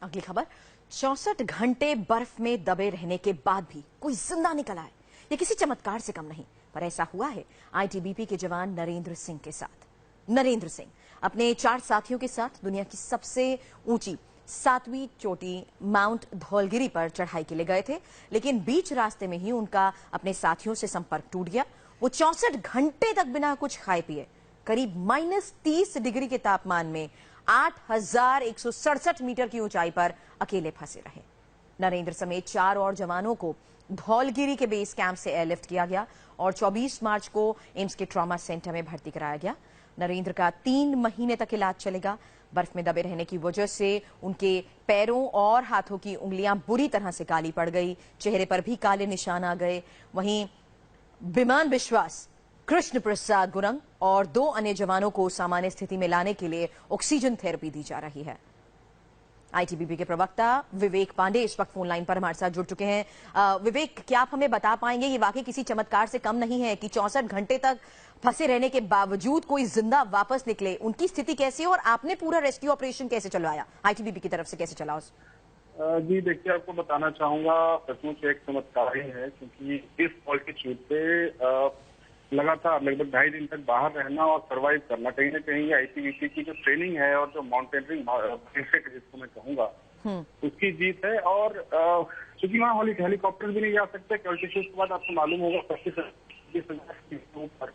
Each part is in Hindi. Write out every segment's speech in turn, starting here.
अगली खबर, 64 घंटे बर्फ में दबे रहने के बाद भी कोई जिंदा निकल आए, ये किसी चमत्कार से कम नहीं। पर ऐसा हुआ है आईटीबीपी के जवान नरेंद्र सिंह के साथ। नरेंद्र सिंह अपने 4 साथियों के साथ दुनिया की सबसे ऊंची 7वीं चोटी माउंट धौलगिरी पर चढ़ाई के लिए गए थे, लेकिन बीच रास्ते में ही उनका अपने साथियों से संपर्क टूट गया। वो 64 घंटे तक बिना कुछ खाए पिए करीब -30 डिग्री के तापमान में 8,167 मीटर की ऊंचाई पर अकेले फंसे रहे। नरेंद्र समेत 4 और जवानों को धौलगिरी के बेस कैंप से एयरलिफ्ट किया गया और 24 मार्च को एम्स के ट्रॉमा सेंटर में भर्ती कराया गया। नरेंद्र का 3 महीने तक इलाज चलेगा। बर्फ में दबे रहने की वजह से उनके पैरों और हाथों की उंगलियां बुरी तरह से काली पड़ गई, चेहरे पर भी काले निशान आ गए। वहीं विमान विश्वास, कृष्ण प्रसाद गुरंग और 2 अन्य जवानों को सामान्य स्थिति में लाने के लिए ऑक्सीजन थेरेपी दी जा रही है। आईटीबीपी के प्रवक्ता विवेक पांडे इस वक्त फोन लाइन पर हमारे साथ जुड़ चुके हैं। विवेक, क्या आप हमें बता पाएंगे, ये वाकई किसी चमत्कार से कम नहीं है कि 64 घंटे तक फंसे रहने के बावजूद कोई जिंदा वापस निकले? उनकी स्थिति कैसी है और आपने पूरा रेस्क्यू ऑपरेशन कैसे चलवाया, आईटीबीपी की तरफ से कैसे चला? जी देखिए, आपको बताना चाहूंगा सचमुच एक चमत्कार ही है, क्योंकि इस ऑल्टीट्यूड पे लगातार लगभग 2.5 दिन तक बाहर रहना और सरवाइव करना कहीं ना कहीं आईटीबीपी की जो ट्रेनिंग है और जो माउंटेनियरिंग जिसको मैं कहूंगा उसकी जीत है। और चूंकि वहाँ हेलीकॉप्टर भी नहीं जा सकते, ऑल्टीट्यूड के बाद आपको मालूम होगा 25,000 ऊपर,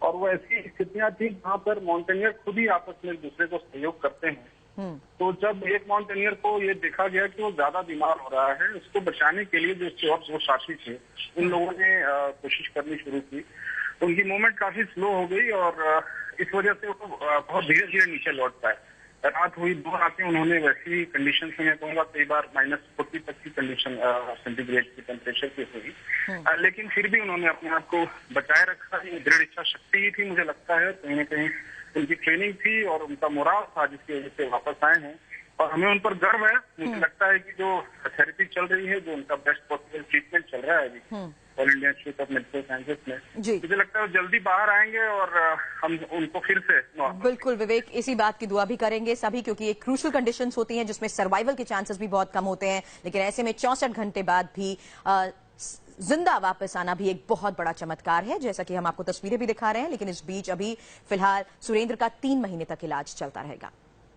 और वो ऐसी स्थितियां थी जहाँ पर माउंटेनियर खुद ही आपस में एक दूसरे को सहयोग करते हैं। तो जब एक माउंटेनियर को ये देखा गया कि वो ज्यादा बीमार हो रहा है, उसको बचाने के लिए जो साथी थे उन लोगों ने कोशिश करनी शुरू की। उनकी मूवमेंट काफी स्लो हो गई और इस वजह से वो बहुत धीरे धीरे नीचे लौट पाए। रात हुई, 2 रातें उन्होंने वैसी कंडीशन में, मैं कहूँगा कई बार -40 तक की कंडीशन सेंटीग्रेड की टेम्परेचर की हुई, लेकिन फिर भी उन्होंने अपने आप को बचाए रखा। ये दृढ़ इच्छा शक्ति ही थी, मुझे लगता है कहीं ना कहीं उनकी ट्रेनिंग थी और उनका मोराल था, जिसकी वजह से वापस आए हैं। और हमें उन पर गर्व है। मुझे लगता है कि जो थेरेपी चल रही है, जो उनका बेस्ट पॉसिबल ट्रीटमेंट चल रहा है अभी all India institute of medical sciences में, मुझे लगता है वो जल्दी बाहर आएंगे और हम उनको फिर से। बिल्कुल विवेक, इसी बात की दुआ भी करेंगे सभी, क्योंकि एक क्रूशल कंडीशंस होती हैं जिसमें सर्वाइवल के चांसेस भी बहुत कम होते हैं, लेकिन ऐसे में 64 घंटे बाद भी जिंदा वापस आना भी एक बहुत बड़ा चमत्कार है, जैसा कि हम आपको तस्वीरें भी दिखा रहे हैं। लेकिन इस बीच अभी फिलहाल सुरेंद्र का 3 महीने तक इलाज चलता रहेगा।